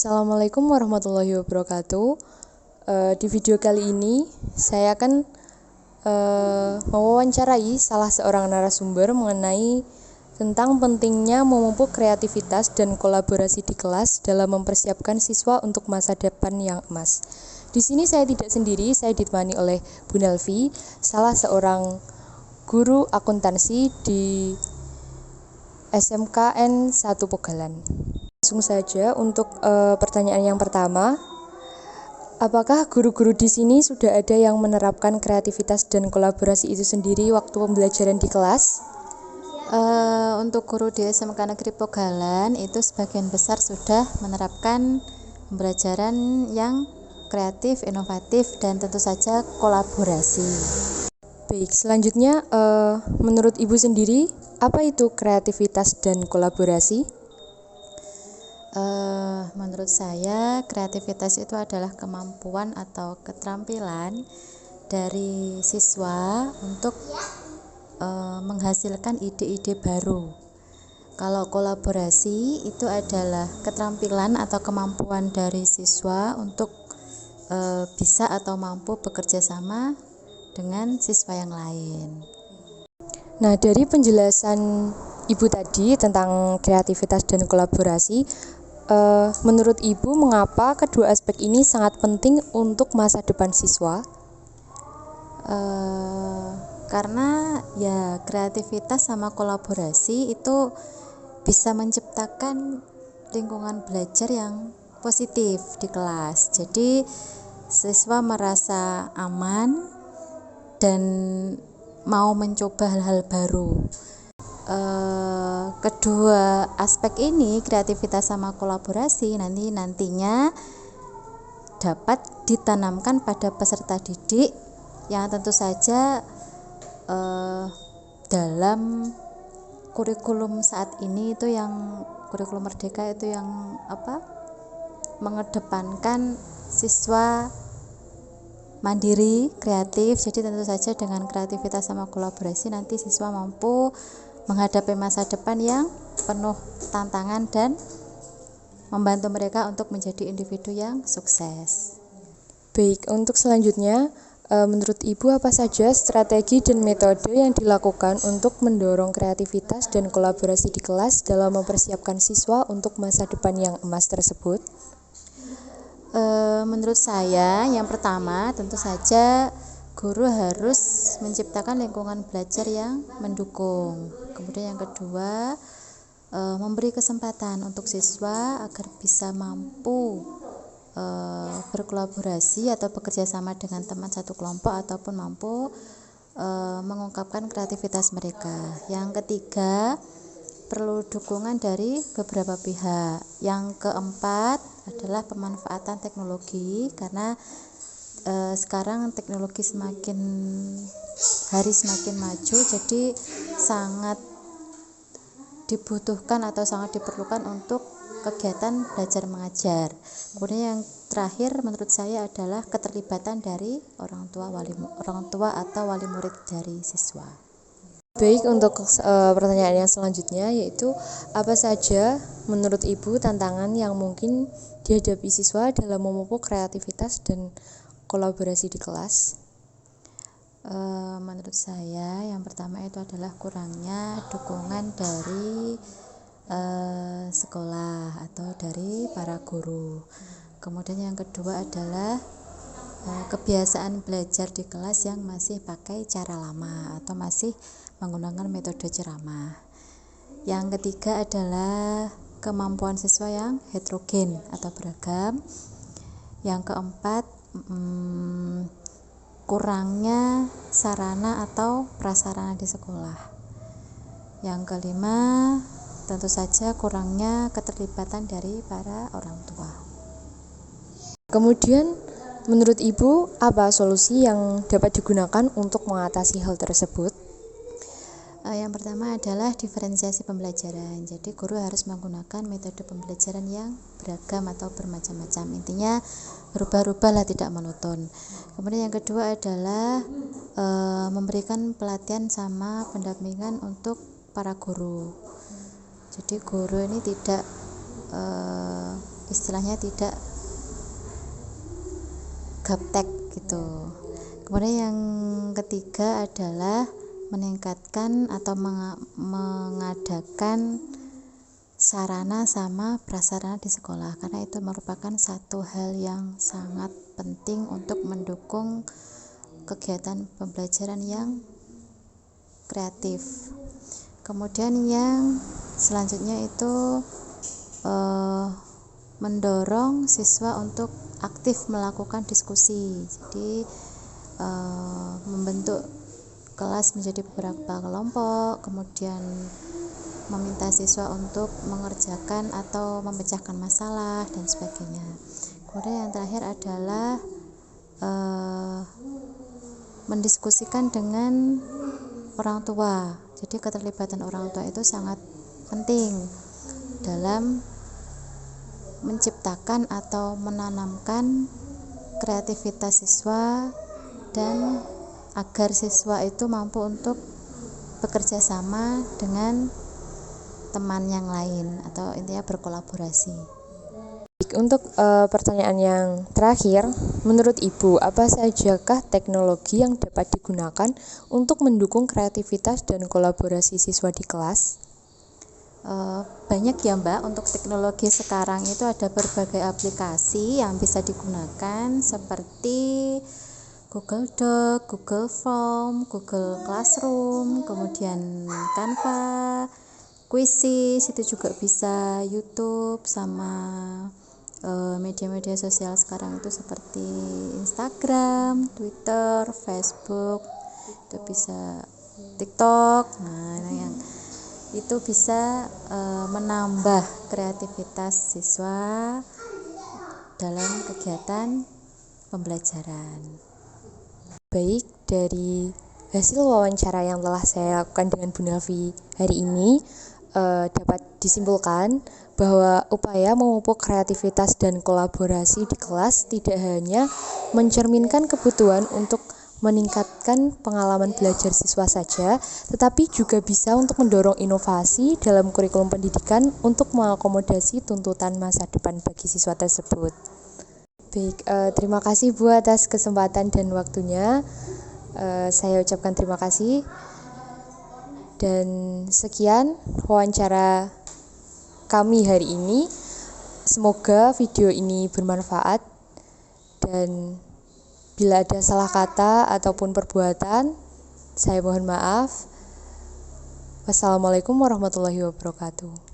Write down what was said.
Assalamualaikum warahmatullahi wabarakatuh. Di video kali ini saya akan mewawancarai salah seorang narasumber mengenai tentang pentingnya memupuk kreativitas dan kolaborasi di kelas dalam mempersiapkan siswa untuk masa depan yang emas. Di sini saya tidak sendiri, saya ditemani oleh Bu Nelvi, salah seorang guru akuntansi di SMKN 1 Pogalan. Langsung saja untuk pertanyaan yang pertama, apakah guru-guru di sini sudah ada yang menerapkan kreativitas dan kolaborasi itu sendiri waktu pembelajaran di kelas? Untuk guru di SMK Negeri Pogalan itu sebagian besar sudah menerapkan pembelajaran yang kreatif, inovatif, dan tentu saja kolaborasi. Baik, selanjutnya menurut Ibu sendiri, apa itu kreativitas dan kolaborasi? Menurut saya, kreativitas itu adalah kemampuan atau keterampilan dari siswa untuk menghasilkan ide-ide baru. Kalau kolaborasi itu adalah keterampilan atau kemampuan dari siswa untuk bisa atau mampu bekerja sama dengan siswa yang lain. Nah, dari penjelasan Ibu tadi tentang kreativitas dan kolaborasi, menurut Ibu mengapa kedua aspek ini sangat penting untuk masa depan siswa? Karena ya kreativitas sama kolaborasi itu bisa menciptakan lingkungan belajar yang positif di kelas. Jadi siswa merasa aman dan mau mencoba hal-hal baru. Kedua aspek ini, kreativitas sama kolaborasi, nantinya dapat ditanamkan pada peserta didik yang tentu saja dalam kurikulum saat ini itu yang kurikulum merdeka itu yang mengedepankan siswa mandiri, kreatif. Jadi tentu saja dengan kreativitas sama kolaborasi nanti siswa mampu menghadapi masa depan yang penuh tantangan dan membantu mereka untuk menjadi individu yang sukses. Baik, untuk selanjutnya, menurut Ibu apa saja strategi dan metode yang dilakukan untuk mendorong kreativitas dan kolaborasi di kelas dalam mempersiapkan siswa untuk masa depan yang emas tersebut? Menurut saya, yang pertama tentu saja guru harus menciptakan lingkungan belajar yang mendukung. Kemudian yang kedua, memberi kesempatan untuk siswa agar bisa mampu berkolaborasi atau bekerja sama dengan teman satu kelompok ataupun mampu mengungkapkan kreativitas mereka. Yang ketiga, perlu dukungan dari beberapa pihak. Yang keempat adalah pemanfaatan teknologi, karena sekarang teknologi semakin hari semakin maju, jadi sangat dibutuhkan atau sangat diperlukan untuk kegiatan belajar mengajar. Kemudian yang terakhir menurut saya adalah keterlibatan dari orang tua atau wali murid dari siswa. Baik, untuk pertanyaan yang selanjutnya yaitu apa saja menurut Ibu tantangan yang mungkin dihadapi siswa dalam memupuk kreativitas dan kolaborasi di kelas? Menurut saya yang pertama itu adalah kurangnya dukungan dari sekolah atau dari para guru. Kemudian yang kedua adalah kebiasaan belajar di kelas yang masih pakai cara lama atau masih menggunakan metode ceramah. Yang ketiga adalah kemampuan siswa yang heterogen atau beragam. Yang keempat, kurangnya sarana atau prasarana di sekolah. Yang kelima, tentu saja kurangnya keterlibatan dari para orang tua. Kemudian menurut Ibu apa solusi yang dapat digunakan untuk mengatasi hal tersebut? Yang pertama adalah diferensiasi pembelajaran. Jadi guru harus menggunakan metode pembelajaran yang beragam atau bermacam-macam. Intinya berubah-ubahlah, tidak monoton. Kemudian yang kedua adalah memberikan pelatihan sama pendampingan untuk para guru. Jadi guru ini tidak istilahnya tidak gaptek gitu. Kemudian yang ketiga adalah meningkatkan atau mengadakan sarana sama prasarana di sekolah, karena itu merupakan satu hal yang sangat penting untuk mendukung kegiatan pembelajaran yang kreatif. Kemudian yang selanjutnya itu mendorong siswa untuk aktif melakukan diskusi. Jadi membentuk kelas menjadi beberapa kelompok, kemudian meminta siswa untuk mengerjakan atau memecahkan masalah dan sebagainya. Kemudian yang terakhir adalah mendiskusikan dengan orang tua. Jadi keterlibatan orang tua itu sangat penting dalam menciptakan atau menanamkan kreativitas siswa dan agar siswa itu mampu untuk bekerja sama dengan teman yang lain atau intinya berkolaborasi. Untuk pertanyaan yang terakhir, menurut Ibu, apa sajakah teknologi yang dapat digunakan untuk mendukung kreativitas dan kolaborasi siswa di kelas? Banyak ya Mbak, untuk teknologi sekarang itu ada berbagai aplikasi yang bisa digunakan seperti Google Doc, Google Form, Google Classroom, kemudian Canva, Quizzes, itu juga bisa, YouTube, sama media-media sosial sekarang itu seperti Instagram, Twitter, Facebook, itu bisa TikTok. Nah, yang itu bisa menambah kreativitas siswa dalam kegiatan pembelajaran. Baik, dari hasil wawancara yang telah saya lakukan dengan Bu Nelvi hari ini, dapat disimpulkan bahwa upaya memupuk kreativitas dan kolaborasi di kelas tidak hanya mencerminkan kebutuhan untuk meningkatkan pengalaman belajar siswa saja, tetapi juga bisa untuk mendorong inovasi dalam kurikulum pendidikan untuk mengakomodasi tuntutan masa depan bagi siswa tersebut. Baik, terima kasih Bu atas kesempatan dan waktunya. Saya ucapkan terima kasih. Dan sekian wawancara kami hari ini. Semoga video ini bermanfaat, dan bila ada salah kata ataupun perbuatan, saya mohon maaf. Wassalamualaikum warahmatullahi wabarakatuh.